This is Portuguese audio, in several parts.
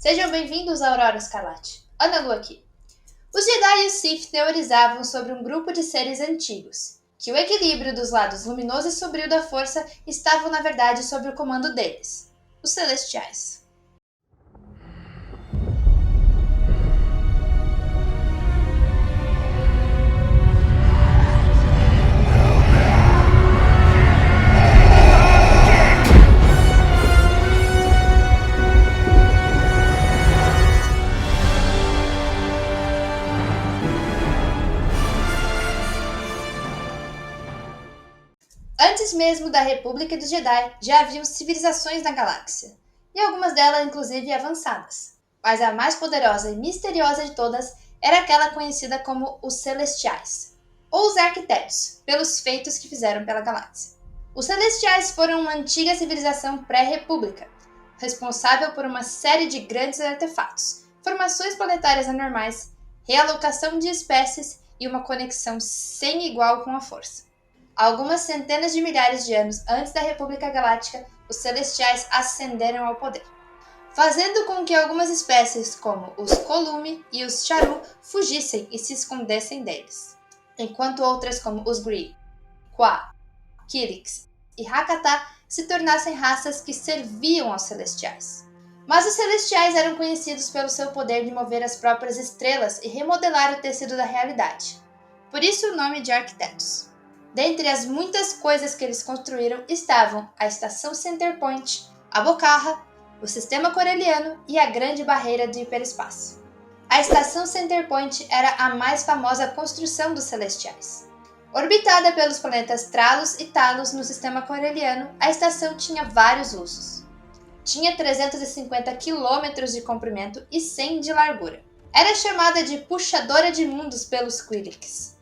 Sejam bem-vindos a Aurora Escarlate. Ana Lu aqui. Os Jedi e os Sith teorizavam sobre um grupo de seres antigos, que o equilíbrio dos lados luminoso e sombrio da Força estavam na verdade sob o comando deles, os Celestiais. Antes mesmo da República dos Jedi, já haviam civilizações na galáxia, e algumas delas inclusive avançadas. Mas a mais poderosa e misteriosa de todas era aquela conhecida como os Celestiais, ou os Arquitetos, pelos feitos que fizeram pela galáxia. Os Celestiais foram uma antiga civilização pré-república, responsável por uma série de grandes artefatos, formações planetárias anormais, realocação de espécies e uma conexão sem igual com a Força. Algumas centenas de milhares de anos antes da República Galáctica, os Celestiais ascenderam ao poder, fazendo com que algumas espécies, como os Colume e os Charu, fugissem e se escondessem deles, enquanto outras, como os Gree, Qua, Kirix e Hakata, se tornassem raças que serviam aos Celestiais. Mas os Celestiais eram conhecidos pelo seu poder de mover as próprias estrelas e remodelar o tecido da realidade. Por isso o nome de Arquitetos. Dentre as muitas coisas que eles construíram estavam a Estação Centerpoint, a Bocarra, o Sistema Corelliano e a Grande Barreira do Hiperespaço. A Estação Centerpoint era a mais famosa construção dos Celestiais. Orbitada pelos planetas Tralos e Talos no Sistema Corelliano, a estação tinha vários usos. Tinha 350 km de comprimento e 100 de largura. Era chamada de Puxadora de Mundos pelos Quilix.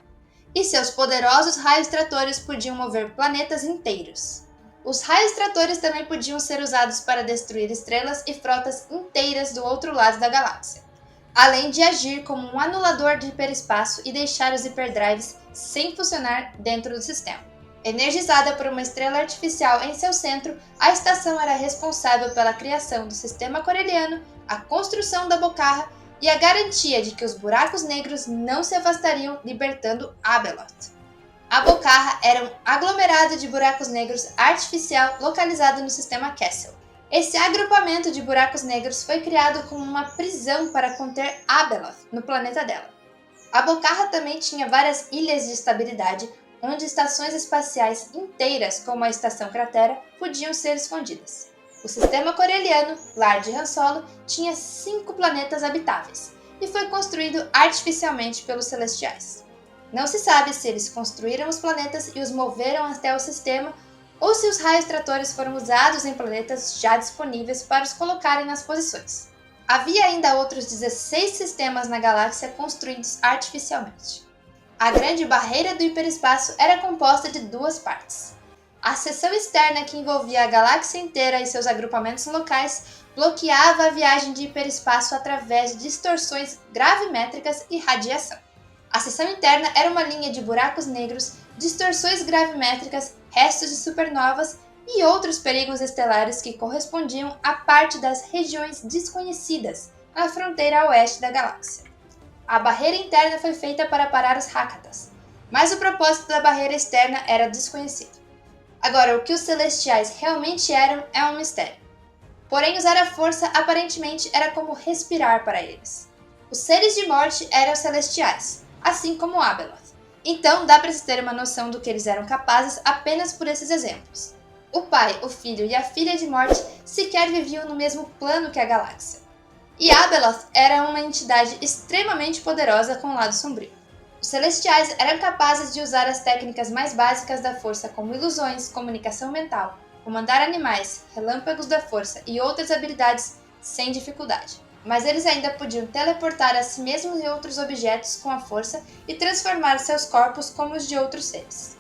E seus poderosos raios tratores podiam mover planetas inteiros. Os raios tratores também podiam ser usados para destruir estrelas e frotas inteiras do outro lado da galáxia, além de agir como um anulador de hiperespaço e deixar os hiperdrives sem funcionar dentro do sistema. Energizada por uma estrela artificial em seu centro, a estação era responsável pela criação do Sistema Corelliano, a construção da Bocarra e a garantia de que os buracos negros não se afastariam, libertando Abeloth. A Bocarra era um aglomerado de buracos negros artificial localizado no sistema Kessel. Esse agrupamento de buracos negros foi criado como uma prisão para conter Abeloth no planeta dela. A Bocarra também tinha várias ilhas de estabilidade, onde estações espaciais inteiras, como a Estação Cratera, podiam ser escondidas. O Sistema Corelliano, lar de Han Solo, tinha 5 planetas habitáveis e foi construído artificialmente pelos Celestiais. Não se sabe se eles construíram os planetas e os moveram até o sistema ou se os raios tratores foram usados em planetas já disponíveis para os colocarem nas posições. Havia ainda outros 16 sistemas na galáxia construídos artificialmente. A Grande Barreira do Hiperespaço era composta de 2 partes. A seção externa, que envolvia a galáxia inteira e seus agrupamentos locais, bloqueava a viagem de hiperespaço através de distorções gravimétricas e radiação. A seção interna era uma linha de buracos negros, distorções gravimétricas, restos de supernovas e outros perigos estelares que correspondiam à parte das regiões desconhecidas na fronteira oeste da galáxia. A barreira interna foi feita para parar os Hakatas, mas o propósito da barreira externa era desconhecido. Agora, o que os Celestiais realmente eram é um mistério. Porém, usar a força aparentemente era como respirar para eles. Os seres de morte eram os Celestiais, assim como Abeloth. Então, dá para se ter uma noção do que eles eram capazes apenas por esses exemplos. O pai, o filho e a filha de morte sequer viviam no mesmo plano que a galáxia. E Abeloth era uma entidade extremamente poderosa com o lado sombrio. Os Celestiais eram capazes de usar as técnicas mais básicas da força, como ilusões, comunicação mental, comandar animais, relâmpagos da força e outras habilidades sem dificuldade. Mas eles ainda podiam teleportar a si mesmos e outros objetos com a força e transformar seus corpos como os de outros seres.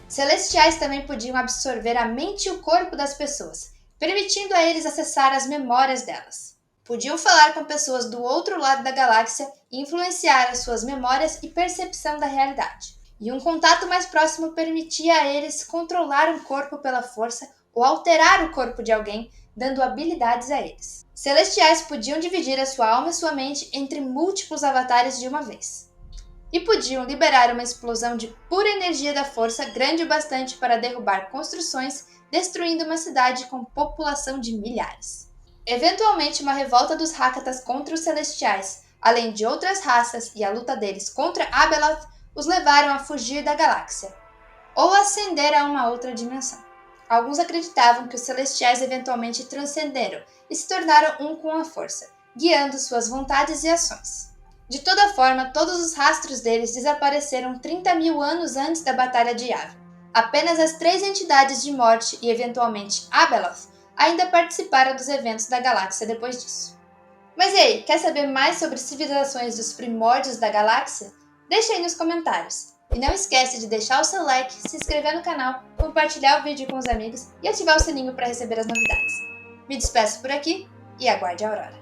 Celestiais também podiam absorver a mente e o corpo das pessoas, permitindo a eles acessar as memórias delas. Podiam falar com pessoas do outro lado da galáxia e influenciar as suas memórias e percepção da realidade. E um contato mais próximo permitia a eles controlar um corpo pela força ou alterar o corpo de alguém, dando habilidades a eles. Celestiais podiam dividir a sua alma e sua mente entre múltiplos avatares de uma vez. E podiam liberar uma explosão de pura energia da força grande o bastante para derrubar construções, destruindo uma cidade com população de milhares. Eventualmente, uma revolta dos Hakatas contra os Celestiais, além de outras raças e a luta deles contra Abeloth, os levaram a fugir da galáxia, ou ascender a uma outra dimensão. Alguns acreditavam que os Celestiais eventualmente transcenderam e se tornaram um com a força, guiando suas vontades e ações. De toda forma, todos os rastros deles desapareceram 30.000 anos antes da Batalha de Yavin. Apenas as 3 entidades de morte e eventualmente Abeloth ainda participaram dos eventos da galáxia depois disso. Mas e aí, quer saber mais sobre civilizações dos primórdios da galáxia? Deixa aí nos comentários. E não esquece de deixar o seu like, se inscrever no canal, compartilhar o vídeo com os amigos e ativar o sininho para receber as novidades. Me despeço por aqui e aguarde a aurora.